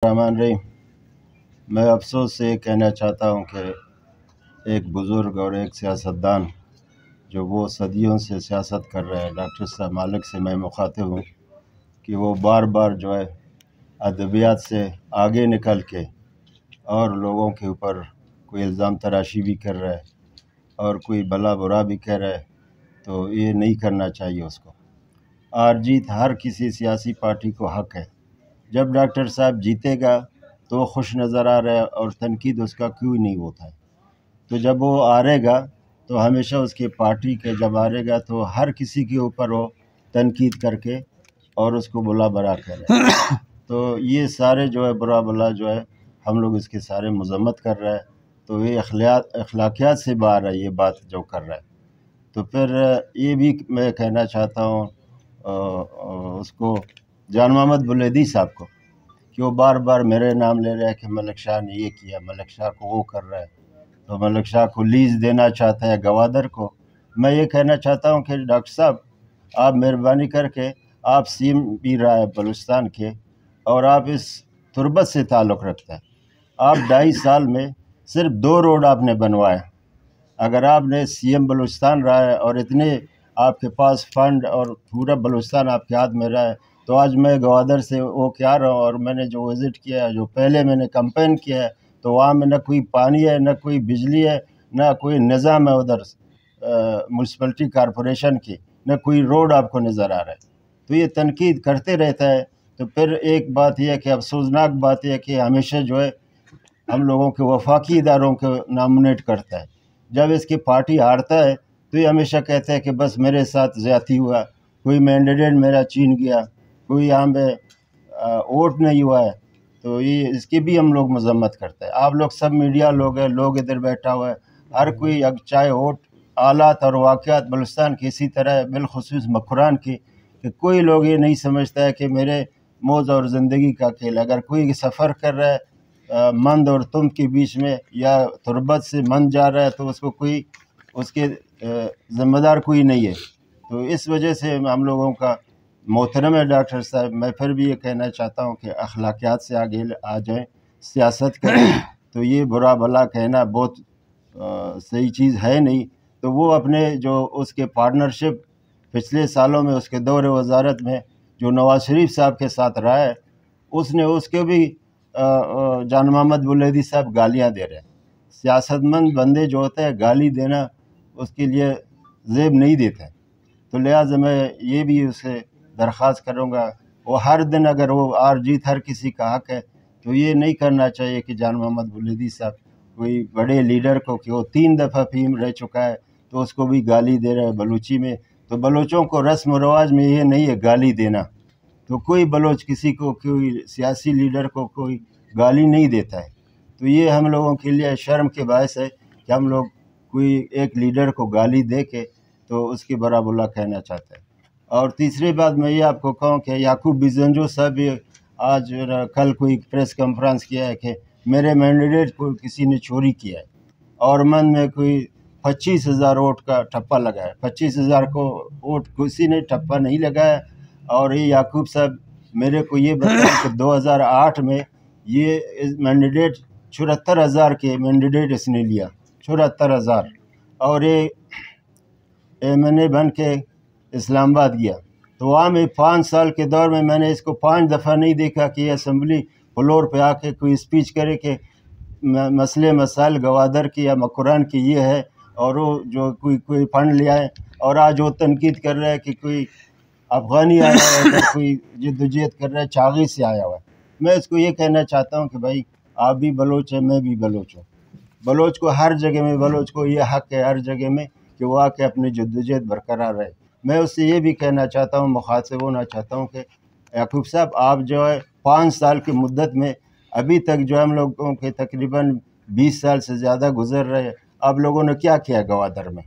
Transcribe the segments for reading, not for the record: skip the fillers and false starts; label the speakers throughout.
Speaker 1: रहमान रहीम। मैं अफसोस से कहना चाहता हूँ कि एक बुज़ुर्ग और एक सियासतदान जो वो सदियों से सियासत कर रहे हैं, डॉक्टर साहब मालिक से मैं मुखातिब हूँ कि वो बार बार जो है अदबियात से आगे निकल के और लोगों के ऊपर कोई इल्ज़ाम तराशी भी कर रहा है और कोई भला बुरा भी कह रहा है, तो ये नहीं करना चाहिए उसको। हार जीत हर किसी सियासी पार्टी को हक़ है। जब डॉक्टर साहब जीतेगा तो वो खुश नज़र आ रहा है और तनकीद उसका क्यों नहीं होता है। तो जब वो हारेगा तो हमेशा उसकी पार्टी के जब हारेगा तो हर किसी के ऊपर वो तनकीद करके और उसको बुला बरा करे। तो ये सारे जो है बुरा भला जो है हम लोग इसके सारे मजम्मत कर रहे हैं, तो ये अखलाकियात से बाहर है ये बात जो कर रहा है। तो फिर ये भी मैं कहना चाहता हूँ उसको जान मोहम्मद बुलेदी साहब को कि वो बार बार मेरे नाम ले रहा है कि मलिक शाह ने ये किया, मलिक शाह को वो कर रहा है, तो मलिक शाह को लीज देना चाहता है गवादर को। मैं ये कहना चाहता हूँ कि डॉक्टर साहब आप मेहरबानी करके आप सीएम भी रहा है बलूचिस्तान के और आप इस तुर्बत से ताल्लुक़ रखते हैं। आप 2.5 साल में सिर्फ 2 रोड आपने बनवाए। अगर आपने सीएम बलूचिस्तान रहा है और इतने आपके पास फंड और पूरा बलूचिस्तान आपके हाथ में रहा है, तो आज मैं गवादर से वो क्या रहा हूँ और मैंने जो विज़िट किया है, जो पहले मैंने कैंपेन किया है, तो वहाँ में न कोई पानी है, न कोई बिजली है, न कोई निज़ाम है उधर म्यूनसिपलिटी कॉरपोरेशन की, न कोई रोड आपको नज़र आ रहा है। तो ये तनकीद करते रहता है। तो फिर एक बात यह है कि अफसोसनाक बात यह है कि हमेशा जो है हम लोगों के वफाकी इदारों को नामिनेट करता है। जब इसकी पार्टी हारता है तो ये हमेशा कहता है कि बस मेरे साथ ज़्यादती हुआ, कोई मैंडेट मेरा छीन गया, कोई यहाँ पे वोट नहीं हुआ है। तो ये इसकी भी हम लोग मजम्मत करते हैं। आप लोग सब मीडिया लोग हैं, लोग इधर बैठा हुआ है, हर कोई चाहे वोट हालात और वाक़यात बलूचिस्तान की इसी तरह बिलखुसूस मकुरान की कि कोई लोग ये नहीं समझता है कि मेरे मौत और ज़िंदगी का खेल। अगर कोई सफ़र कर रहा है मंद और तुम के बीच में या तुर्बत से मंद जा रहा है तो उसको कोई उसके ज़िम्मेदार कोई नहीं है। तो इस वजह से हम लोगों का मोहतरम है डॉक्टर साहब। मैं फिर भी ये कहना चाहता हूँ कि अखलाकियात से आगे आ जाएं, सियासत करें। तो ये बुरा भला कहना बहुत सही चीज़ है नहीं। तो वो अपने जो उसके पार्टनरशिप पिछले सालों में उसके दौर वज़ारत में जो नवाज शरीफ साहब के साथ रहा है, उसने उसके भी जान मोहम्मद बुलेदी साहब गालियाँ दे रहे हैं। सियासतमंद बंदे जो होते हैं गाली देना उसके लिए ज़ेब नहीं देते। तो लिहाजा मैं ये भी उसे दरख्वास्त करूँगा, वो हर दिन अगर वो हार जीत हर किसी का हक़ है, तो ये नहीं करना चाहिए कि जान मोहम्मद बुलेदी साहब कोई बड़े लीडर को कि वो 3 दफ़ा पीएम रह चुका है तो उसको भी गाली दे रहे हैं बलूची में। तो बलोचों को रस्म व रवाज में ये नहीं है गाली देना। तो कोई बलोच किसी को कोई सियासी लीडर को कोई गाली नहीं देता है। तो ये हम लोगों के लिए शर्म के बायस है कि हम लोग कोई एक लीडर को गाली दे के तो उसकी बड़ा बुरा कहना चाहते हैं। और तीसरी बात मैं ये आपको कहूँ कि याकूब बिजंजो साहब भी आज कल कोई प्रेस कॉन्फ्रेंस किया है कि मेरे मैंडेट को किसी ने चोरी किया है और मन में कोई 25,000 वोट का ठप्पा लगा है। 25,000 को वोट किसी ने ठप्पा नहीं लगाया। और ये याकूब साहब मेरे को ये बताया कि 2008 में ये मैंडेट 74,000 के मैंडेट इसने लिया, 74,000। और ये MNA बन के इस्लामाबाद गया। तो वहाँ में 5 साल के दौर में मैंने इसको 5 दफ़ा नहीं देखा कि ये असम्बली फ्लोर पे आके कोई स्पीच करे कि मसले मसाइल गवादर की या मकुरान की ये है और वो जो कोई फंड लिया है। और आज वो तनकीद कर रहा है कि कोई अफ़गानी आया है, कोई जद्दोजहद कर रहा है, चागी से आया हुआ है। मैं इसको ये कहना चाहता हूँ कि भाई आप भी बलोच हैं, मैं भी बलोच हूँ। बलोच को हर जगह में बलोच को ये हक़ है हर जगह में कि वो आके अपनी जद्दोजहद बरकरार रहे। मैं उससे ये भी कहना चाहता हूँ, मुखातिब होना चाहता हूँ कि याकूब साहब आप जो है 5 साल की मुद्दत में अभी तक जो हम लोगों के तकरीबन 20 साल से ज़्यादा गुजर रहे हैं, आप लोगों ने क्या किया गवादर में।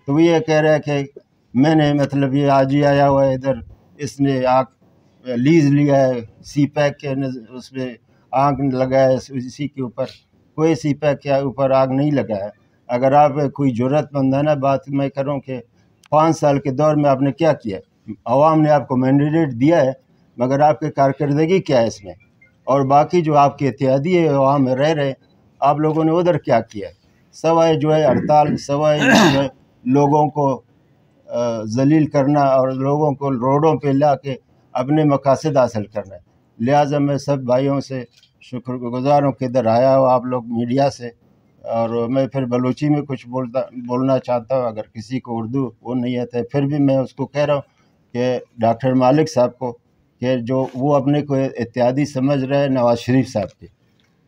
Speaker 1: तो वो ये कह रहा है कि मैंने मतलब ये आज ही आया हुआ है इधर, इसने आग लीज़ लिया है CPAC के उसमें आग लगाया इसी के ऊपर। कोई CPAC के ऊपर आग नहीं लगाया। अगर आप कोई ज़रूरतमंदाना बात मैं करूँ कि 5 साल के दौर में आपने क्या किया। आवाम ने आपको मैंडेट दिया है मगर आपकी कारकर्दगी क्या है इसमें। اور باقی جو آپ کے اتحادی ہے وہاں میں رہ رہے، آپ لوگوں نے ادھر کیا کیا ہے؟ سوائے جو ہے ہڑتال، سوائے جو ہے لوگوں کو ذلیل کرنا اور لوگوں کو روڈوں پہ لا کے اپنے مقاصد حاصل کرنا ہے۔ لہٰذا میں سب بھائیوں سے شکر گزار ہوں کہ ادھر آیا ہو آپ لوگ میڈیا سے، اور میں پھر بلوچی میں کچھ بولنا چاہتا ہوں، اگر کسی کو اردو وہ نہیں آتا ہے، پھر بھی میں اس کو کہہ رہا ہوں کہ ڈاکٹر مالک صاحب کو کہ جو وہ اپنے کو اتحادی سمجھ رہے ہیں نواز شریف صاحب کے،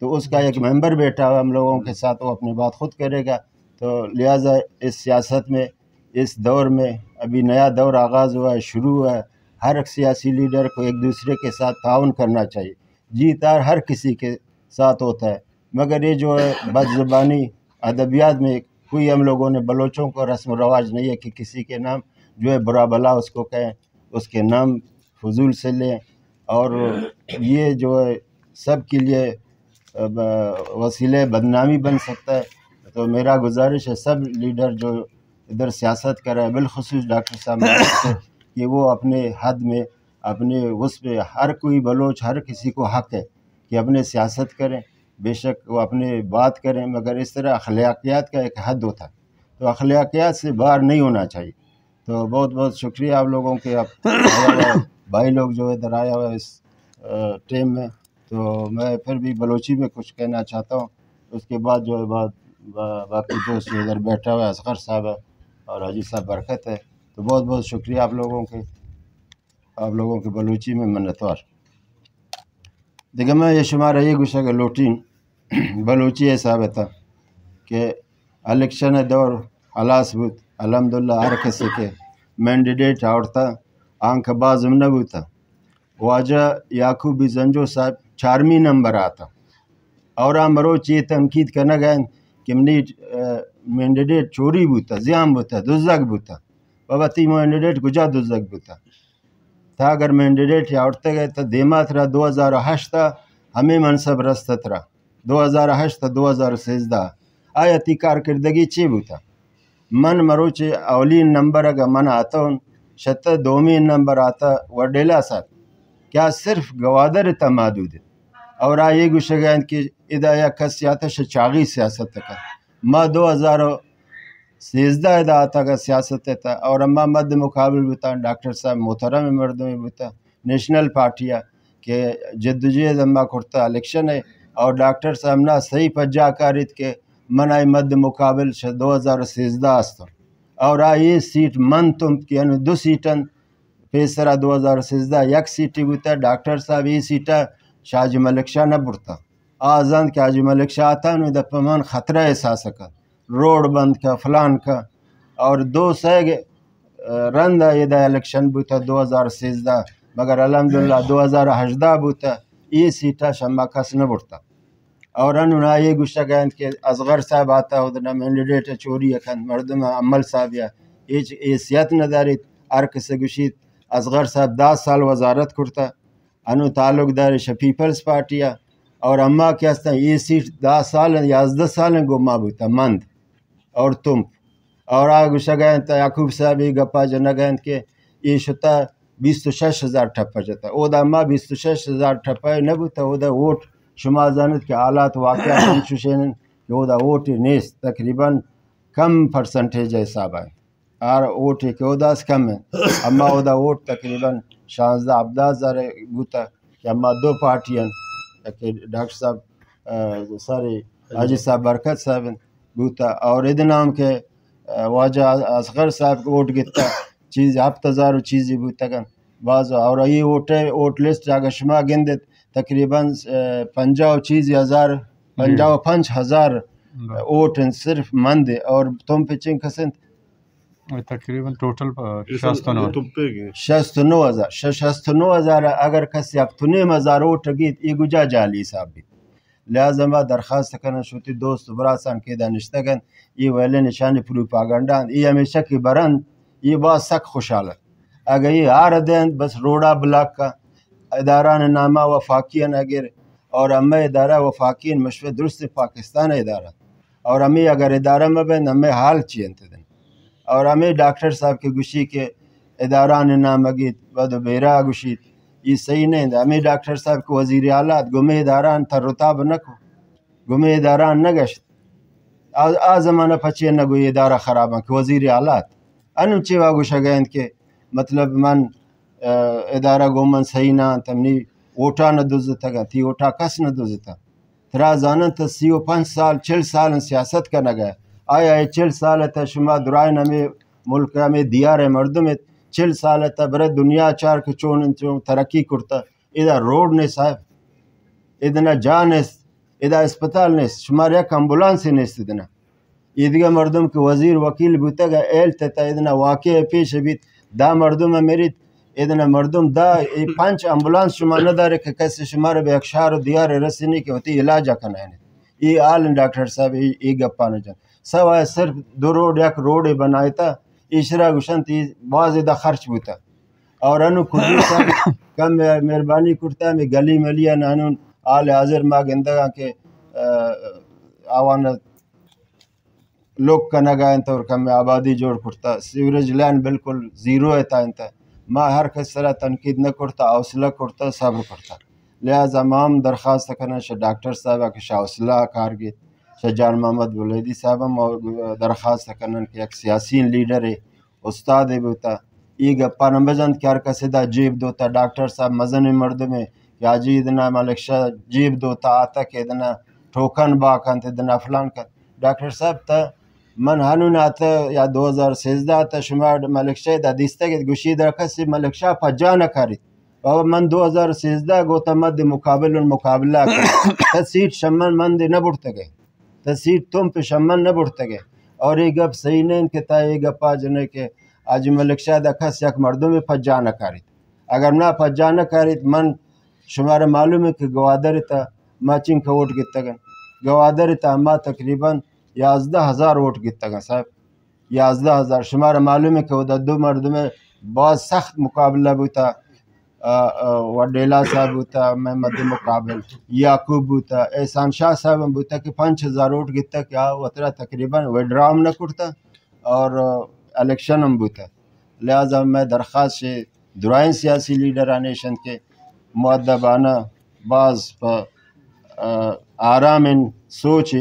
Speaker 1: تو اس کا ایک ممبر بیٹھا ہوا ہم لوگوں کے ساتھ، وہ اپنی بات خود کرے گا۔ تو لہٰذا اس سیاست میں، اس دور میں، ابھی نیا دور آغاز ہوا ہے، شروع ہوا ہے، ہر ایک سیاسی لیڈر کو ایک دوسرے کے ساتھ تعاون کرنا چاہیے۔ جیت ہار ہر کسی کے ساتھ ہوتا ہے، مگر یہ جو ہے بد زبانی ادبیات میں کوئی ہم لوگوں نے بلوچوں کو رسم و رواج نہیں ہے کہ کسی کے نام جو ہے برا بلا اس کو کہیں، اس کے نام فضول سے لیں، اور یہ جو ہے سب کے لیے وسیلہ بدنامی بن سکتا ہے۔ تو میرا گزارش ہے سب لیڈر جو ادھر سیاست کر رہے ہیں، بالخصوص ڈاکٹر صاحب مالک سے، کہ وہ اپنے حد میں، اپنے اس پہ، ہر کوئی بلوچ، ہر کسی کو حق ہے کہ اپنے سیاست کریں، بے شک وہ اپنے بات کریں، مگر اس طرح اخلاقیات کا ایک حد ہوتا ہے، تو اخلاقیات سے باہر نہیں ہونا چاہیے۔ تو بہت بہت شکریہ آپ لوگوں کے، آپ بھائی لوگ جو ادھر آیا ہوا ہے اس ٹیم میں۔ تو میں پھر بھی بلوچی میں کچھ کہنا چاہتا ہوں، اس کے بعد جو ہے باقی دوست جو ادھر بیٹھا ہوا ہے، اصغر صاحب ہے اور حاجی صاحب برکت ہے۔ تو بہت بہت شکریہ آپ لوگوں کے بلوچی میں منتوار دیکھیں میں یہ شمار یہ گوشہ کہ لوٹین بلوچی ہے ثابت ہے کہ الیکشن دور حلاس بود الحمدللہ ہر کسی کے مینڈیڈیٹ آورتا آنکھ بازم نہ بوتا واجہ یعقوبی زنجو صاحب 4ویں نمبر آتا، اور ہم روچ یہ تنقید کرنا گئے کہ منی مینڈیڈیٹ چوری بوتا، زیام بوتا، دزدگ بوتا، بابا تی مینڈیڈیٹ گجا دزدگ بوتا تھا، اگر مینڈیڈیٹ آورتے گئے تو دیما تھا 2008 تا ہمیں منصب رستہ تھا 2008 تا 2013 آیا تی کارکردگی چی بوتا؟ من مروچ اولین نمبر اگر من آتا ہوں شتہ 2ویں نمبر آتا وڈیلا صاحب، کیا صرف گوادر تا محدود ہے، اور آئیے گوشگین کی ادا یا کس آتا چاغی سیاست کا ما 2013 ادا آتا کا سیاست تھا، اور اما مد مقابل بتا ڈاکٹر صاحب محترم مردمی بتا نیشنل پارٹیا کہ جدوجہد اما کرتا الیکشن ہے، اور ڈاکٹر صاحب نا صحیح پجا کارت کے منائی مد مقابل 2013 آستا، اور آئیے سیٹ من تم کی یعنی 2 سیٹن پیسرا 2013 یک سیٹی بوتا، ڈاکٹر صاحب یہ سیٹا شاہ ملک شاہ نہ برتا آزان کہ حاجی ملک شاہ آتا انہوں دا پمان خطرہ احساس کا روڈ بند کا فلان کا، اور 2 سیگ رند یہ دا الیکشن بوتا 2013، مگر الحمدللہ 2018 بوتا یہ سیٹا شمع کس نہ برتا، اور انہوں نے یہ گوشہ گئے کہ اصغر صاحب آتا ادنا مینڈیڈیٹ چوری اکھن مردم عمل صاحب یا حیثیت نہ دارید ارک سے گوشید اصغر صاحب 10 سال وزارت کرتا انو تعلق دارش پیپلز پارٹیا، اور اما کیا استا یہ سیٹ 10 سال 11 سال گما بوتا مند اور تم، اور آگو شگائن تا یعقوب صاحب یہ گپا جنہ گئن کہ یہ شتا 26,000 ٹھپا جاتا، او دا اما 26,000 ٹھپا نہ بوتا، او دا ووٹ شما زانت کہ حالات واقعات ہم چوشینن کہ او دا ووٹ نیست تقریباً کم پرسنٹیج حساب ہے، اور ووٹ کہ او دا اس کم ہے، اما او دا ووٹ تقریباً 16-17 بوتا کہ اما 2 پارٹیاں کہ ڈاکٹر صاحب سارے حاجی صاحب برکت صاحب بوتا، اور ادنام کے واجہ اصغر صاحب کو ووٹ گتا چیز 7,000 چیزی بوتا گن بعض، اور یہ ووٹ لسٹ اگر شما گندت تقریباً 55,000 ووٹ صرف مند ہے، اور تم پچنگ کسنت
Speaker 2: تقریباً ٹوٹل
Speaker 1: 69,000 اگر کسی 9,000 ووٹ گیت یہ گجا جالی صاحب بھی، لہذا ما درخواست کرنا شوتی دوست براسان کے دانشتگن یہ ویلے نشانی پروپاگنڈان یہ ہمیشہ کی برند یہ بات سک خوشحال ہے، اگر یہ آر دین بس روڈا بلاک کا اداران نامہ وفاقین اگر، اور ہمیں ادارہ وفاقین مشورہ درست پاکستان ادارہ، اور ہمیں اگر ادارہ میں بین ہمیں حال چیئنتے دیں، اور ہمیں ڈاکٹر صاحب کے گوشی کے اداران نامہ گیت ود بیرا گوشید یہ صحیح نہیں ہمیں ڈاکٹر صاحب کو وزیر اعلیٰ گمے داران تر رتاب نہ کو گمے داران نہ گشت آ زمانہ پچے نہ گو ادارہ خراب کہ وزیر اعلیٰ انو چی واگو شگین کے مطلب من ادارہ گومن صحیح نہ تمنی ووٹا نہ دوزتا گا تی ووٹا کس نہ دوزتا ترا زانن تا 35 سال 40 سال سیاست کا نہ گئے آیا 40 سال تا شما درائن ہمیں ملک ہمیں دیار مردم 40 سال تا برے دنیا چار کے چون ترقی کرتا ادھا روڈ نے صاحب ادنا جا نیست ادا اسپتال نیست شمار یک امبولانس نیست ادنا ایدگا مردم کے وزیر وکیل بوتا گا ایل تتا ادنا واقع پیش بیت دا مردم میرید ادنا مردم دا 5 امبولانس شما ندارے کہ کیسے شمار بے اکشار دیار رسینی کے ہوتی علاجہ کنائنے ای آل ڈاکٹر صاحب ای گپانا جان سوائے صرف 2 روڈ یک روڈ بنائے تا اشرا گوشن تی بہت زیادہ خرچ بوتا اور انو کلی صاحب کم مہربانی کرتا میں گلی ملیا نانون آل حاضر ما گندگاں کے آوان لوگ کنگا انتا اور کم آبادی جوڑ کرتا سیوریج لائن بالکل زیرو ہے تا انتا ما ہر کس طرح تنقید نہ کرتا حوصلہ کرتا صبر کرتا لہذا مام درخواست کرنا شاہ ڈاکٹر صاحبہ کہ شاہ حوصلہ کارگید شاہ جان محمد ولیدی صاحبہ درخواست کرنا کہ ایک سیاسی لیڈر ہے استاد ہے بوتا ای گپا نمبزند کیار کسی دا جیب دوتا ڈاکٹر صاحب مزن مرد میں کہ آجی ادنا ملک شاہ جیب دوتا آتا کہ ادنا ٹھوکن باکن ادنا فلان کن ڈاکٹر صاحب تا من ہنون آتا یا 2013 آتا شما ملک شاہ دا دیستا کہ گوشی در کسی ملک شاہ پجا نہ کاری بابا من 2013 گوتا مد مقابلہ کر تا سیٹ شمن من دے نہ بڑھتا گئے تا سیٹ تم پہ شمن نہ بڑھتا گئے اور یہ گپ صحیح نہیں کہ تا یہ گپا جنے کہ آج ملک شاہ دا کس یک مردوں میں پجا نہ کاری اگر نہ پجا نہ کاری من شمار معلوم ہے کہ گوادر تا ماچنگ کا ووٹ گتا گا گوادر تا ما تقریباً 11,000 ووٹ گتا گا صاحب 11,000 شمار معلوم ہے کہ وہ 2 مرد میں بہت سخت مقابلہ بوتا وڈیلا صاحب بوتا محمد مقابل یعقوب بوتا احسان شاہ صاحب بوتا کہ 5,000 ووٹ گتا کیا وطرہ تقریباً ویڈرام نہ کرتا اور الیکشن ہم بوتا لہذا میں درخواست سے درائن سیاسی لیڈرانیشن کے مؤدبانہ بعض آرام سوچ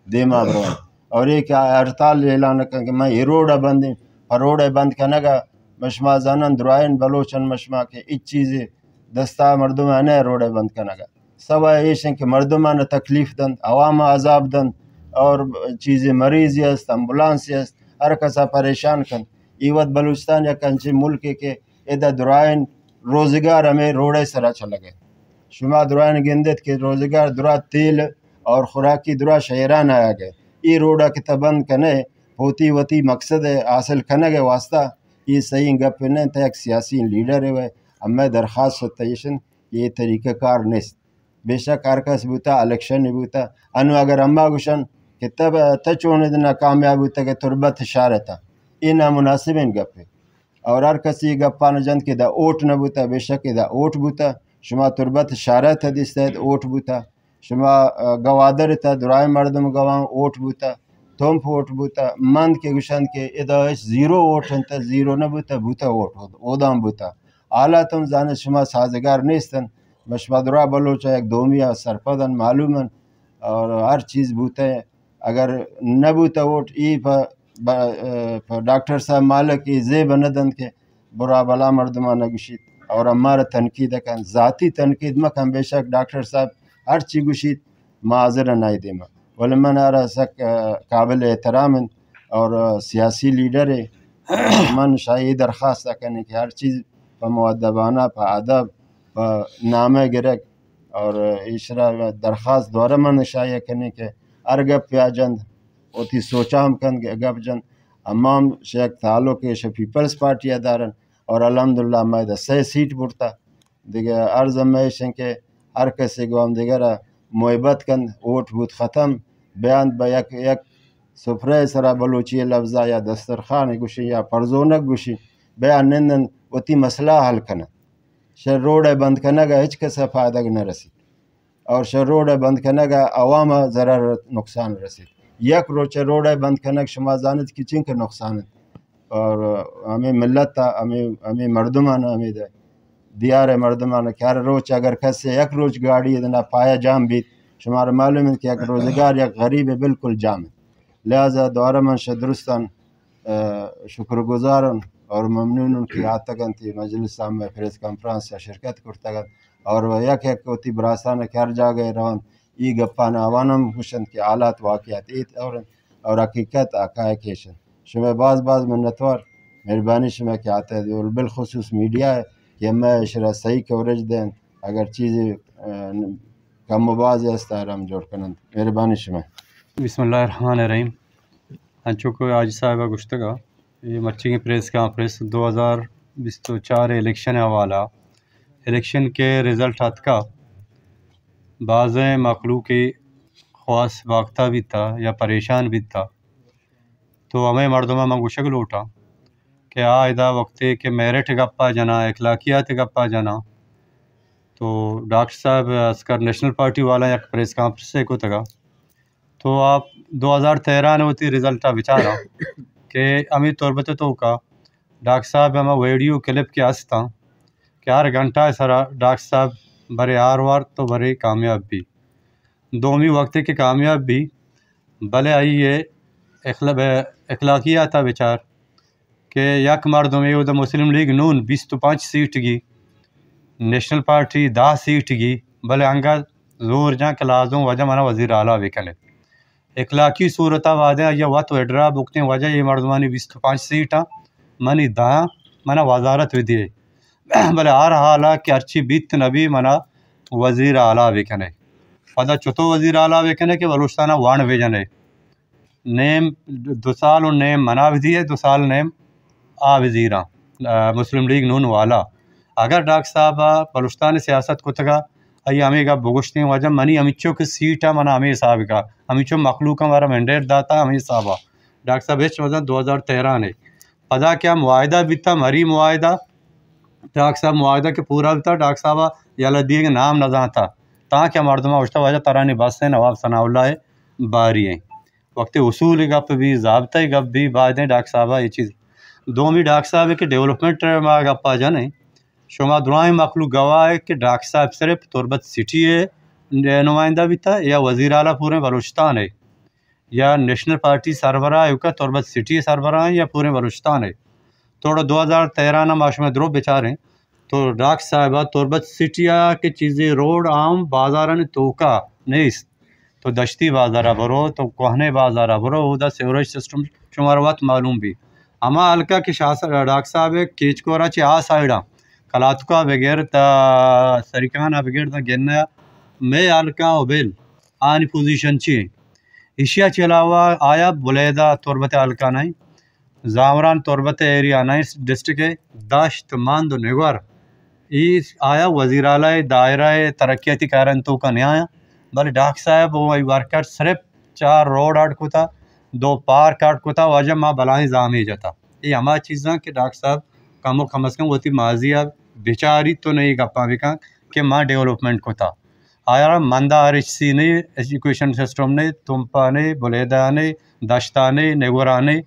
Speaker 1: دیما برون اور ایک ہڑتال اعلان کر کہ میں یہ روڈ بند روڈ بند کنگا مشما زانن درائن بلوچن مشما کے اچ چیزیں دستا مردمانہ روڈ بند کنگا سوائے ایشن کہ مردمانہ تکلیف دن عوام عذاب دن اور چیزیں مریض است امبولانس است ہر کسا پریشان کن ایوت بلوچستان یا کنچے ملک کے ادھا درائن روزگار ہمیں روڑے سرا چلا گئے شما درائن گندت کے روزگار درا تیل اور خوراکی درا شہران آیا گئے ای روڈا کے تبند کنے ہوتی وتی مقصد حاصل کنے گئے واسطہ یہ صحیح گپ نہیں تھا ایک سیاسی لیڈر ہے وہ اب میں درخواست ستیشن یہ طریقہ کار نیست بے شک ہرکس بوتا الیکشن بوتا انو اگر اما گوشن کہ تب تچون ادنا کامیاب ہوتا کہ تربت اشارتا یہ نامناسب ان گپ ہے اور ہر کسی گپا نہ جند کہ دا اوٹ نہ بوتا بے شک دا اوٹ بوتا شما تربت اشارہ تھا دیس تحت اوٹ بوتا شما گوادر تا درائے مردم گوان اوٹ بوتا تومپ اوٹ بوتا مند کے گوشند کے ادا زیرو اوٹ انتا زیرو نہ بوتا بوتا اوٹ اودام بوتا اعلیٰ تم زانت شما سازگار نیستن مشما درا بلوچا ایک دومیا سرپدن معلومن اور ہر چیز بوتا ہے اگر نہ بوتا اوٹ ای پا ڈاکٹر صاحب مالک ای زیب ندن کے برا بلا مردمانہ گوشید اور ہمارا تنقید کن ذاتی تنقید مکن بے شک ڈاکٹر صاحب ہر چی گوشید معذر نائی دیما ولی من آرہ سک قابل احترام اور سیاسی لیڈر ہے من شاہی درخواست کرنے کہ ہر چیز پا مؤدبانہ پا ادب پا نامہ گرک اور اشرا درخواست دورہ من شاہی کرنے کہ ہر گپ پیا جند اوتی سوچا ہم کن گپ جند امام شیخ تعلق شیخ پیپلز پارٹی ادارن اور الحمدللہ میں 6 سیٹ بڑھتا دیگر عرض میشن کے ہر کسی کو ہم دیگر محبت کن ووٹ بوت ختم بیان با یک سفرے سرا بلوچی لفظہ یا دسترخوان گوشی یا پرزونک گوشی بیان نندن اوتی مسئلہ حل کنا شر روڈ بند کنگا ہچ کسا فائدہ نہ رسید اور شر روڈ بند کنگا عوام ضرر نقصان رسید یک روچ روڈ بند کنگ شما زانت کی چنک نقصان اور ہمیں ملت تا ہمیں مردمان ہمیں دے دیار مردمان کار روچ اگر کسی یک روچ گاڑی ادنا پایا جام بیت شمار معلوم ہے کہ یک روزگار یک غریب بالکل جام ہے. لہذا دوبارہ من درستان شکر گزارن اور ممنون کی آتگن تھی مجلس میں پریس کانفرنس یا شرکت کرتگن اور یک یک ہوتی براسان کر جا گئے روان ای گپان آوانم خوشند کی حالات واقعات ایت اور حقیقت حقائقیشن شما بعض منتوار مہربانی شما کی آتا ہے اور بالخصوص میڈیا ہے کہ میں شرح صحیح کوریج دیں اگر چیزیں کم و باز ہے ہم جوڑ کنند مہربانی شما.
Speaker 2: بسم اللہ الرحمن الرحیم. چونکہ آج صاحبہ گشتگا یہ مرچی کی پریس کانفرنس 2024 الیکشن حوالہ الیکشن کے رزلٹ ہاتھ کا بعض مخلوقی خواص واقعہ بھی تھا یا پریشان بھی تھا تو ہمیں مردمہ منگو شکل اٹھا کہ ادا وقتے کہ میرٹ گپا جنا اخلاقیات گپا جنا تو ڈاکٹر صاحب اسکر نیشنل پارٹی والا یک پریس کانفرنس سے کو تگا تو آپ 2013 نے ہوتی رزلٹا بچارا کہ امی طوربت تو کا ڈاکٹر صاحب ہمیں ویڈیو کلپ کے ہستا کہ ہر گھنٹہ سرا ڈاکٹر صاحب برے وار تو برے کامیاب بھی دومی وقت کے کامیاب بھی بھلے آئیے اخلاقیات بچار کہ یک مردم یہ مسلم لیگ نون 25 سیٹ گی نیشنل پارٹی 10 سیٹ گی بھلے انگا زور جہاں کہ لازم وجہ منا وزیر اعلیٰ وکنے اخلاقی صورتہ وعدہ یا وط وڈرا بکتے وجہ یہ مردمانی 25 سیٹاں منی داں منا وزارت ودیے بھلے ہر حالہ کہ ارچی بیت نبی منا وزیر اعلیٰ وکنے پدا چتو وزیر اعلیٰ وکنے کہ بلوچستانہ وان ویجنے نیم 2 سال ان نیم منا ودیے 2 سال نیم آ وزیراں مسلم لیگ نون والا اگر ڈاکٹر صاحب بلوچستان سیاست کو تگا ای ہمیں گا بگشتے وجہ منی امیچو کی سیٹا منا ہمیں حساب کا امیچو مخلوق ہمارا مینڈیٹ داتا ہمیں حسابہ ڈاکٹر صاحب اس وجہ 2013 نے پدا کیا معاہدہ بھی تھا مری معاہدہ ڈاکٹر صاحب معاہدہ کے پورا بھی تھا ڈاکٹر صاحب یا لدیے کے نام نہ تھا تاکہ مردمہ اشتا وجہ ترانی بس سے نواب ثناء اللہ باری ہیں وقت اصول گپ بھی ضابطۂ گپ بھی بعد ڈاکٹر صاحب یہ چیز دومی ڈاکٹر صاحب کے ڈیولپمنٹ ما گپا جانے شما دعائیں مخلوق گواہ ہے کہ ڈاکٹر صاحب صرف تربت سٹی ہے نمائندہ بھی تھا یا وزیر اعلیٰ پورے بلوچستان ہے یا نیشنل پارٹی سربراہ کا تربت سٹی سربراہ ہے یا پورے بلوچستان ہے تھوڑا 2013 نہ معاشمہ درو بیچارے تو ڈاکٹر صاحبہ تربت سٹیا کے چیزیں روڈ عام بازار نے توکا نہیں تو دشتی بازارہ برو تو کوہنے بازارہ برو ادا سیوریج سسٹم شمار وقت معلوم بھی اما حلقہ کے ڈاکٹر صاحب کیچ کورا چی آ سائڈاں کلاتکا بغیر تا سریکانہ بغیر تا گنیا میں حلقہ و بیل آنی پوزیشن چی اشیا کے علاوہ آیا بلیدہ تربت حلقہ نہیں زامران تربت ایریا نہیں ڈسٹرکٹ داشت ماند و نگور اس آیا وزیر اعلیٰ دائرہ ترقیاتی کارنتوں کا نہیں آیا بلے ڈاکٹر صاحب وہ ورکر صرف 4 روڈ آٹ کو تھا 2 پارک آٹ کو تھا واجہ ماں بلائیں زامی جاتا یہ ہمارا چیزاں کہ ڈاکٹر صاحب کم از کم وہ تھی ماضیہ بیچاری تو نہیں گپا بھی کہ ماں ڈیولپمنٹ کو تھا آیا مندہ RHC نے ایجوکیشن سسٹم نے تمپا نے بلیدہ نے دشتہ نے نگورہ نے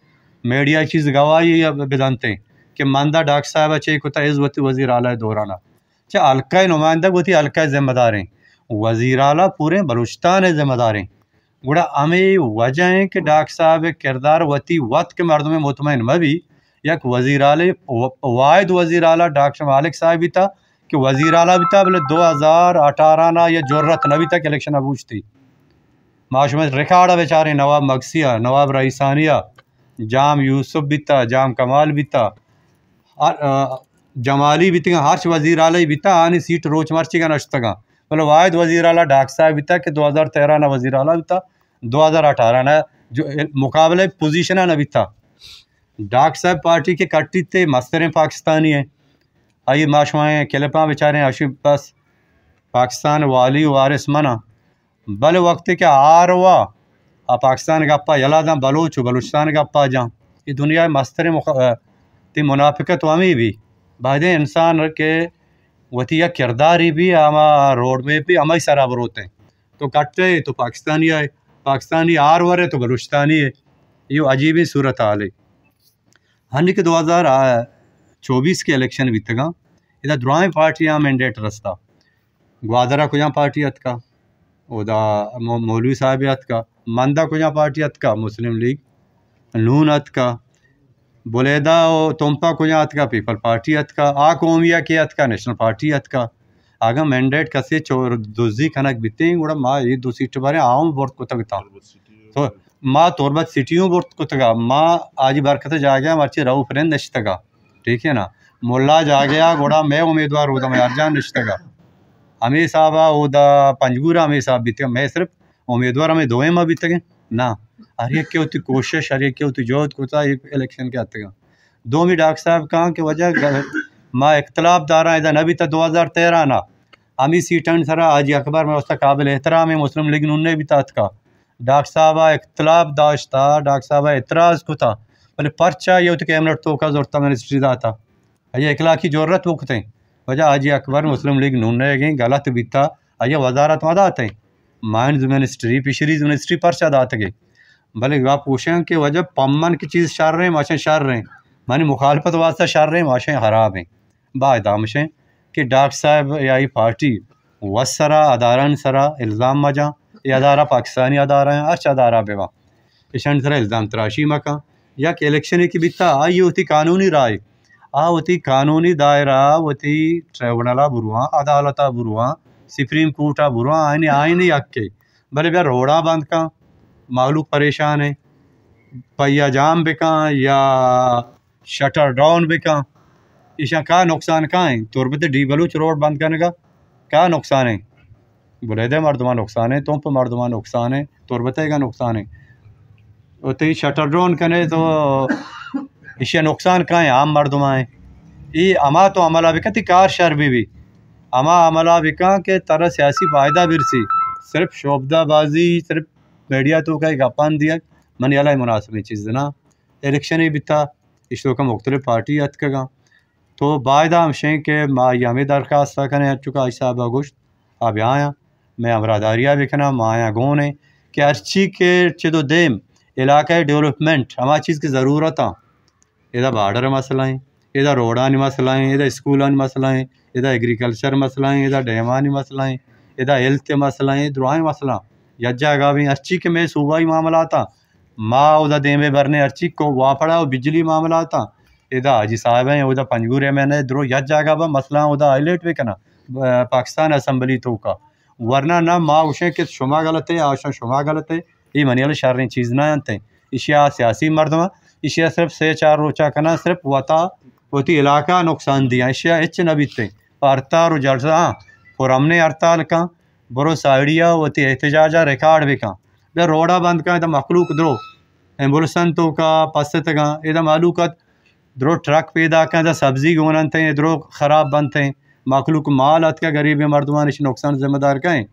Speaker 2: میڈیا چیز گواہی بدانتے ہیں کہ مندہ ڈاکٹر صاحب اچھے کو تھا عزوتی وزیر اعلیٰ دورانہ چاہے حلقہ نمائندہ وہ تھی حلقہ ذمہ دار ہیں وزیر اعلیٰ پورے بلوچستان ذمہ دار ہیں گوڑا ہمیں وجہ ہیں کہ ڈاکٹر صاحب کردار وتی وقت کے مردم میں مطمئن میں بھی یک وزیر اعلیٰ واحد وزیر اعلیٰ ڈاکٹر مالک صاحب بھی تھا کہ وزیر اعلیٰ بھی تھا بلے 2018 نہ یا جرت نہ بھی تک الیکشن ابوچ تھی معاشمہ ریکارڈ بیچارے نواب مگسیہ نواب رئیسانیہ جام یوسف بھی تھا جام کمال بھی تھا جمالی بھی تھا ہرچ وزیر اعلیٰ بھی تھا آنی سیٹ روچ مرچی کا نشتگاں بلے واحد وزیر اعلیٰ ڈاکٹر صاحب بھی تھا کہ 2013 نہ وزیر اعلیٰ بھی تھا 2018 نہ جو مقابلے پوزیشنہ نہ بھی تھا ڈاکٹر صاحب پارٹی کے کٹی تھے مستریں پاکستانی ہیں آئیے معاشمائیں کلپاں بیچارے اشب بس پاکستان والی وارث منا بل وقت کے آروا پاکستان گپا یلاداں بلوچ بلوچستان گپا جاں یہ دنیا مستریں تی منافقت ہمیں بھی بعد انسان کے وطیہ کرداری بھی ہما روڈ میں بھی ہمیں سرابر ہوتے ہیں تو کٹے تو پاکستانی آئے پاکستانی آرور ہے تو بلوچستانی ہے یہ عجیبی صورت حال ہے ہنی کہ 2024 کے الیکشن بھی تگا इधर दुआएं पार्टियां मैंडेट रस्ता ग्वादरा कुछ पार्टी अत का उदा मौलवी साहब अत का मंदा कुछ पार्टी अत का मुस्लिम लीग नून अत का बुलेदा और तोम्पा कुछ अत का पीपल पार्टी अत का आ कौमिया के अत का नेशनल पार्टी अत का आगा मैंडेट कसे चोर दुजी कनक बिते गुड़ा मा ये दो सीट बारे आम बोर्ड को तकता तो माँ तोरबत सिटियों बोर्ड को तगा माँ आज बरकत जा गया मर्ची रहू फ्रेंड नश्तगा ठीक है ना मुल्ला जा गया गोड़ा मैं उम्मीदवार हूँ मैं अर्जान नश्तगा हमें साहबा उदा पंजगूरा हमें साहब बीते मैं सिर्फ उम्मीदवार हमें दोए माँ बीते ना अरे क्या होती कोशिश अरे क्या होती जोत कोता इलेक्शन के आते दो में डॉक्टर साहब कहाँ के वजह माँ इख्तलाफ दारा इधर नबी तक 2013 ना हमी सीटन सरा आज अखबार में उसका काबिल एहतराम है मुस्लिम लीग नून ने भी तात का डॉक्टर साहब इख्तलाफ दाश था डॉक्टर साहब एतराज़ को था बोले पर्चा ये तो कैमरा तो का जोरता मिनिस्ट्री दा था ये इखला की जरूरत वक्त वजह आज अखबार मुस्लिम लीग नून ने गई गलत बीता ये वजारत में दाते माइंस मिनिस्ट्री फिशरीज मिनिस्ट्री पर्चा दात गए भले आप पूछें कि वजह पम्मन की चीज़ शार रहे माशें शार रहे मानी मुखालफत वास्ता शार रहे माशें खराब हैं बादामशें कि डॉक्टर साहब या पार्टी वसरा अदारन सरा इल्ज़ाम मजा ये अदारा पाकिस्तानी अदारा हैं अर्च अदारा बेवा इशन सरा इल्ज़ाम तराशी मका या कि इलेक्शन की बिता आई होती कानूनी राय आ होती कानूनी दायरा होती ट्रिब्यूनला बुरुआ अदालता बुरुआ सुप्रीम कोर्टा बुरुआ आईनी आईनी अक्के भले भैया रोड़ा बंद का मालूक परेशान है पहिया जाम बिका या शटर डाउन बिका इशा का नुकसान कहाँ है तुरबत डी बलूच रोड बंद करने का क्या नुकसान है बुलेदे मर्दमा नुकसान है तुम पर मर्दमा नुकसान है तुरबते का नुकसान है तो शटर डाउन करने तो इसे नुकसान कहाँ है आम मर्दमा है ये अमा तो अमला बिका थी कार शर भी अमा अमला बिका के तरह सियासी फायदा बिरसी सिर्फ शोबदाबाजी सिर्फ मीडिया तो का एक अपन दिया मन अला मुनासिब चीज़ ना इलेक्शन ही बिता इस का मुख्तलिफ पार्टी अत का तो बायदा हमशें के माँ यमी दरख्वास्त करें चुका साहब गोश्त अब आया मैं अमरादारिया बिकना माया गोन है कि अर्ची के चो देम इलाका डेवलपमेंट हमारी चीज़ की ज़रूरत है इधर बार्डर मसला है इधर रोडा मसला है इधर स्कूल मसला है इधर एग्रीकल्चर मसला है इधर डेमानी मसला है इधर हेल्थ मसला है दुआएं मसला यज्जा गा भी अर्ची के में सूबाई मामला था माँ उधर देवे भरने अर्ची को वापड़ा और बिजली मामला था इधर हाजी साहब हैं उधर पंजगूरे मैंने द्रो यज्जा गा बा मसला उधर हाईलाइट भी करना पाकिस्तान असम्बली तो का वरना ना माँ उसे कि शुमा गलत है आशा शुमा गलत है ये मनियल शारी चीज़ ना आते इशिया सियासी मर्दमा इशिया सिर्फ से चार रोचा करना सिर्फ वता होती इलाका नुकसान दिया इशिया इच न बीते हड़ताल और जलसा हाँ पुरमने हड़ताल का बरो साइडिया होती एहतजाजा रिकॉर्ड भी का बे रोडा बंद का इधर मखलूक द्रो एम्बुलेंस तो का पसत का इधर मालूकत द्रो ट्रक पैदा का इधर सब्जी गोनन थे द्रो ख़राब बंद थे मखलूक माल अत का गरीब मर्दमान इस नुकसान जिम्मेदार कहें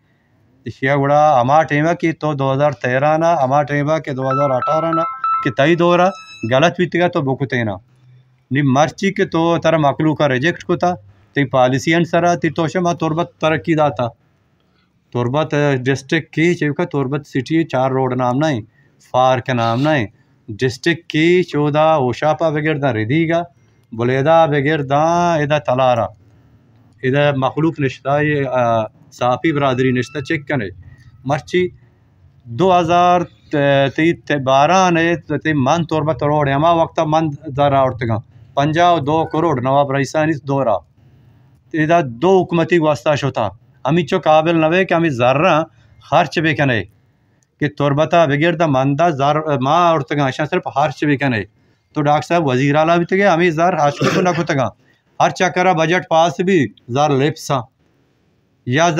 Speaker 2: इशिया गुड़ा अमा टेमा की तो 2013 ना अमा टेमा के 2018 ना कि तई दौरा गलत भी तो बुकते ना नी मर्ची के तो तरह मखलूक का रिजेक्ट को था ती पॉलिसी एंड सरा ती तो शमा तुरबत तरक्की दाता तुरबत डिस्ट्रिक्ट की चुका तुरबत सिटी 4 रोड नाम नहीं फार के नाम नहीं डिस्ट्रिक्ट की 14 ओशापा बगैरदा रिधीगा बुलेदा बगैरदा इधर तलारा इधर मखलूक निश्ता ये साफ़ी बरदरी निश्ता चेक करे मर्ची 2012 ने मन तुरबत रोड हमा वक्त मन जरा उठगा 52 करोड़ नवाब रईसानी दौरा इधर 2 हुकूमती वास्ता शोता हमी चो काबिल नवे कि हमें ज़र्रा खर्च भी कने कि तुरबता बगैर द मंदा ज़र माँ उड़तगा अशा सिर्फ खर्च भी कने तो डॉक्टर साहब वजीर आला भी तगे हमें ज़र हाशको न कुतगा हर चक्कर बजट पास भी ज़र लेप्सा या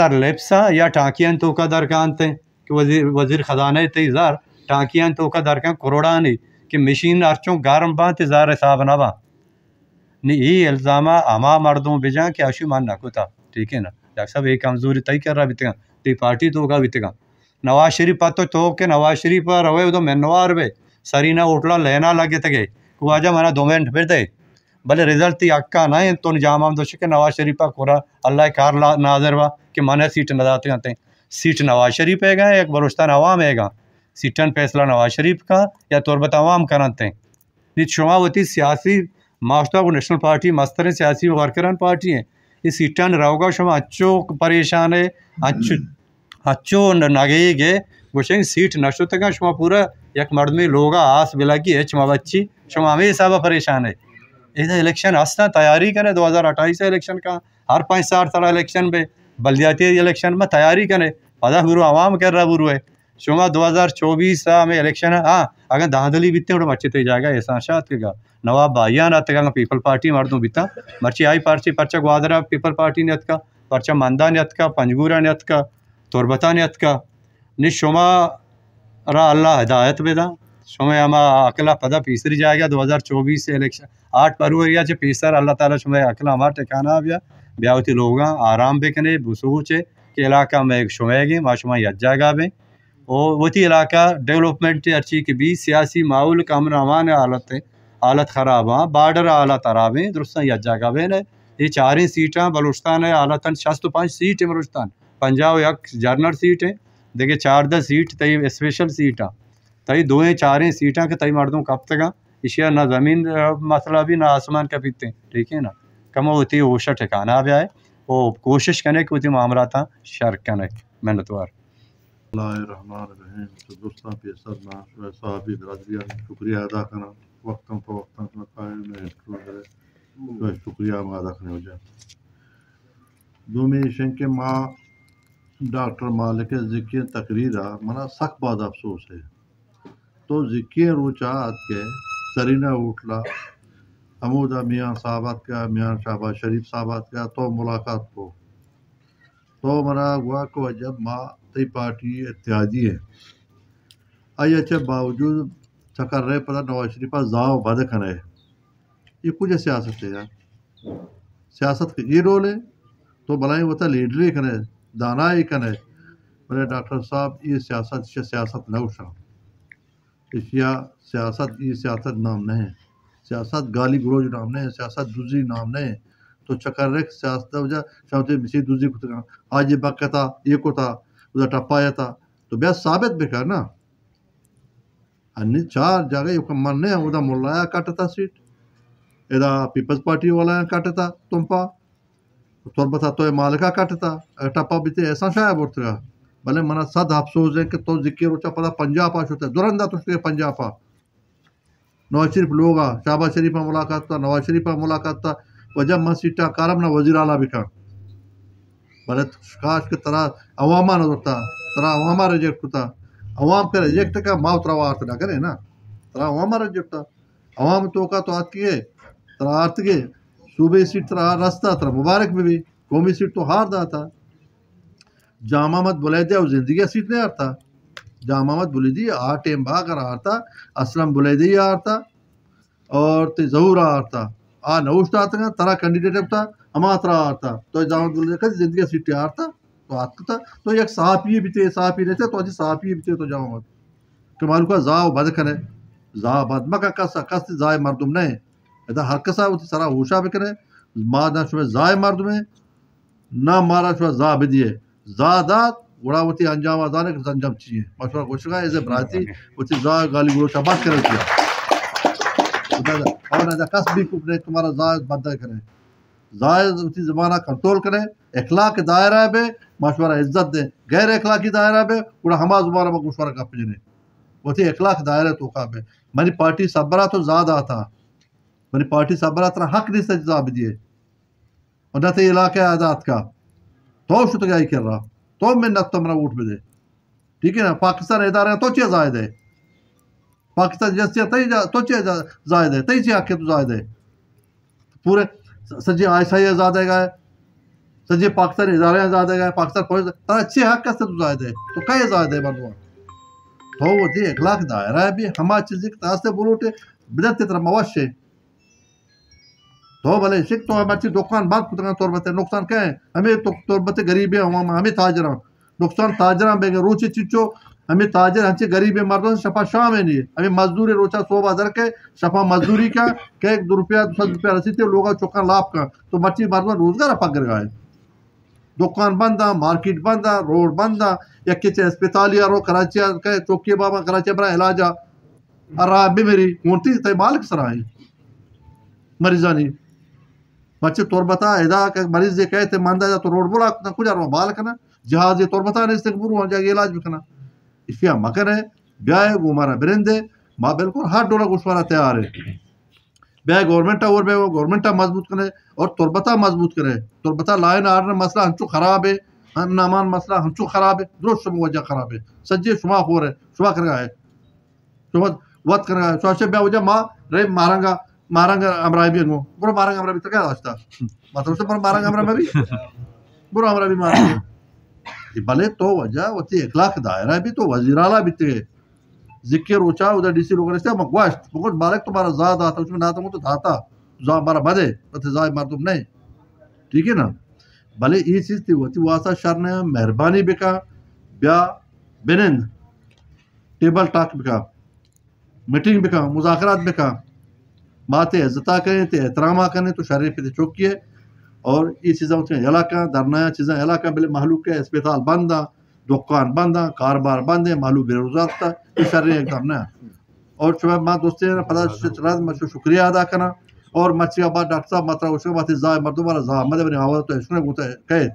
Speaker 2: टाँकियान तो का दरकान थे कि वजीर ख़जाना थे ज़र टाँकियान तो का दरकान करोड़ा नहीं कि मशीन अर्चों गारम बात ज़र हिसाब ना बा नहीं ये इल्ज़ामा अमा मर्दों बेजा कि आशु मान ना कुता ठीक है ना डॉक्टर साहब एक कमज़ोरी तय कर रहा बीतेगा ती पार्टी तो का बीतेगा नवाज शरीफ पातो तो के नवाज शरीफ पर रवे उदो मेनवार वे सरीना उठला लेना लगे तगे को आजा मना 2 मिनट फिर दे भले रिजल्ट ती अक्का ना तो निजाम हम दोष के नवाज शरीफ पर कोरा अल्लाह कार नाजर वा कि मने सीट न दाते आते सीट नवाज शरीफ है एक बलूचिस्तान अवाम है सीटन फैसला नवाज शरीफ का या तुरबत अवाम कराते नित शुमा होती सियासी मास्टर को नेशनल पार्टी मस्तर सियासी वर्करान पार्टी है इस सीटान रावगा शमा अच्छो परेशान है अच्छो नगे गे गोशें सीट नशो तक शमा पूरा एक मर्द में लोगा आस बिलागी है चमा बच्ची शमा हमें सब परेशान है इधर इलेक्शन हंसना तैयारी करे 2028 इलेक्शन का हर 5 साल साल इलेक्शन में बल्दियाती इलेक्शन में तैयारी करे पता गुरु आवाम कर रहा बुरु है शुमा 2024 में इलेक्शन है हाँ अगर दादली बीते थोड़ा मर्ची तो जाएगा ऐसा शायद के नवाब भाइया ना तक पीपल पार्टी मर्दों बीता मर्ची आई पर्ची पर्चा ग्वादरा पीपल पार्टी नेत का पर्चा मंदा नेत का पंजगूरा नेत का तोरबता नेत का नि शुमा रा अल्लाह हिदायत बेदा शुमे हमा अकला पदा पीसरी जाएगा 2024 से इलेक्शन 8 फरवरी से पीसर अल्लाह ताला शुमे अकला हमारा ठिकाना बिया ब्यावती लोग आराम बेकने बुसूचे के इलाका में एक शुमेगी माशुमा यज्जागा में और वती इलाका डेवलपमेंट अच्छी के भी सियासी माहौल का अमन अमान हालत ख़राब हाँ बार्डर हालत खराब है दुरुस्त यज्जागा में ये 4 सीटें बलूचिस्तान है हालतन 65 सीट है बलूचिस्तान पंजाब एक जर्नल सीट है देखिए 4 सीट तई स्पेशल सीट तई 2-4 सीटा के तई मर्दों कब तक इशिया ना ज़मीन मसला भी ना आसमान का पीते ठीक है ना कम होती होशा ठिकाना भी आए वो कोशिश करें कि उसी मामला था शर्क करें मेहनतवार
Speaker 3: शुक्रिया अदा करना वक्तों शुक्रिया अदा करने हो जाए दोमेशन के माँ डॉक्टर मालिक ज़िक्र तकरीरा मना सख्त बाद अफसोस है तो ज़िक्र रोचात के सरीना उठला अमूदा मियाँ साहबात का मियाँ शहबाज शरीफ साहबात का तो मुलाकात को तो मना हुआ को जब माँ तई पार्टी इत्यादी है आई अच्छे बावजूद चकर रहे पता नवाज शरीफ जाओ बद खने ये कुछ सियासत है यार सियासत का ये रोल है तो भलाई होता लीडरी कने दाना ही कने बोले डॉक्टर साहब ये सियासत न उठा इशिया सियासत ये सियासत नाम नहीं सियासत गाली गलोज नाम नहीं सियासत दूसरी नाम नहीं तो चक्कर सियासत वजह शायद मिसी दूसरी को आज ये बकता ये को था उधर टप्पाया था तो बेस साबित भी करना अन्य 4 जगह ये मन नहीं उधर मुल्लाया काटता सीट इधर पीपल्स पार्टी वाला काटता तुम्पा तोरबता तो मालिका काटता टप्पा बीते ऐसा शायद बोलता भले मना सद अफसोस है कि तो जिक्र रोचा पता पंजाब पास होता है दुरंदा तो उसके पंजाब पा नवाज शरीफ लोग शहबाज शरीफ में मुलाकात था नवाज शरीफ में मुलाकात था वजह मन सीटा कारम ना वजीर आला भी का भले काश के तरह अवामा न होता तरह अवामा रिजेक्ट होता अवाम का रिजेक्ट का माव तरह अर्थ ना करे ना तरह अवामा रिजेक्ट था अवाम तो का तो आज किए तरह अर्थ के सूबे सीट तरह रास्ता तरह मुबारक में भी कौमी सीट तो हार दा था जामा मत बुलाई दे और जिंदगी सीट नहीं हारता जामा मत बुलाई दी आ टेम भागर हारता असलम बुलाई दी हारता और ते जहूर हारता आ नौश्ता आता तरह कैंडिडेट था हमा तरह हारता तो जामा बुलाई दे जिंदगी सीट हारता तो आता था तो एक साफी भी थे साफी रहते तो आज साफी भी थे तो जामा मत कमाल का जाओ बद करे जा बदमा का कस जाए मर्दुम नहीं इधर हर कसा उसी सारा होशा भी करे माँ ना शुभ जाए मर्दुम ना मारा शुभ जा भी दिए ज़ादात गुड़ावती अंजाम आजाने के अंजाम चाहिए मशवरा कोशिश ऐसे भ्रांति उसी जा गाली गुलो चबात कर दिया और ना कस भी कुपने तुम्हारा जायज बंदा करे जायज उसी ज़माना कंट्रोल करे इखलाक दायरा पे मशवरा इज्जत दे गैर इखलाकी दायरा पे उड़ा हमा ज़ुबान में मशवरा का पिजने उसी इखलाक दायरा तो का पे मेरी पार्टी सबरा तो ज़्यादा था मेरी पार्टी सबरा तरह हक नहीं सजा भी दिए और न तो इलाके आज़ाद का तो शुरू क्या कर रहा तो मैं नक्ता मना वोट में दे ठीक है ना पाकिस्तान इदारे तो चे जायद है पाकिस्तान जैसे तई तो चे जायद है तई चे आके तो जायद है पूरे सजे आईएसआई आज़ाद है गए सजे पाकिस्तान इदारे आज़ाद है गए पाकिस्तान फौज तरह अच्छे हक कैसे तो जायद है तो कई जायद है बंदवा तो वो दे इखलाक दायरा है भी हमारी चीज़ की तरह से बोलोटे बिदत तरह मवाशे तो भले शिक तो हमारी दुकान बात कुछ तोरबते नुकसान क्या है हमें तो तोरबते गरीब है हमें ताजरा नुकसान ताजरा बेगे रोचे चिचो हमें ताजर हंचे गरीब है मर्दों शफा शाम है नहीं हमें मजदूरी रोचा 100,000 के शफा मजदूरी का के 1 रुपया 2 रुपया रसीते लोग चौका लाभ का तो मर्ची मर्दों रोजगार पकड़ गए दुकान बंद मार्केट बंद रोड बंद या किचे अस्पताल रो कराची के चौकी बाबा कराची बरा इलाजा अरा मेरी मोटी तय मालिक सराई मरीजानी بچے تربتا ادا کہ مریض یہ کہتے ماندہ جا تو روڈ بولا کچھ اور بال کنا جہاز یہ تربتا نہیں استقبال ہو جائے علاج بھی کنا اشیا مکر ہے بیائے وہ ہمارا برندے ماں بالکل ہر ڈولا گوشوارا تیار ہے بیائے گورنمنٹا اور بے وہ گورنمنٹا مضبوط کرے اور تربتا مضبوط کرے تربتا لائن آرنا مسئلہ ہنچو خراب ہے نامان مسئلہ ہنچو خراب ہے درست شما وجہ خراب ہے سجے شما ہو رہے شما کر گا ہے شما وقت کر گا ہے شما بیا وجہ ماں رہے مارنگا امرائی بھی انگو برو مارنگا امرائی بھی تکیا داشتا مطلب سے برو مارنگا امرائی میں بھی برو امرائی بھی مارنگا بلے تو وجہ وہ تی اخلاق دائرہ بھی تو وزیرالا بھی تے ذکر روچا ادھر ڈی سی لوگ رہتے ہیں مگواشت بکوٹ بالک تمہارا زاد آتا اس میں نہ تو دھاتا زاد ہمارا بدے بتے زاد مردم نہیں ٹھیک ہے نا بھلے یہ چیز تھی وہ تھی واسطہ شرنے مہربانی بکا بیا بنند ٹیبل ٹاک بکا میٹنگ بکا مذاکرات بکا باتیں عزتہ کریں تے احترامہ کریں تو شرعی پہ چوکیے اور یہ چیزیں ہوتی ہیں علاقہ درنایا چیزیں علاقہ بلے محلوق کے اسپیتال بندہ دکان بندہ کاروبار بندے محلوق بے روزگار تھا یہ شرعی ایک نہ اور شبہ ماں دوستی نے پتہ چلا مجھے شکریہ ادا کرنا اور مچھی کا بات ڈاکٹر صاحب مطلب اس کے بعد زائد مردوں والا زا مدد بنی آواز تو اس نے کہے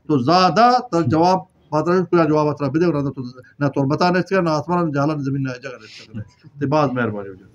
Speaker 3: تو زیادہ جواب مطلب کوئی جواب اترا بھی دے رہا تو نہ تو بتا نہیں سکا نہ آسمان نہ جہاں زمین نہ جگہ نہیں سکا بعض مہربانی ہو جائے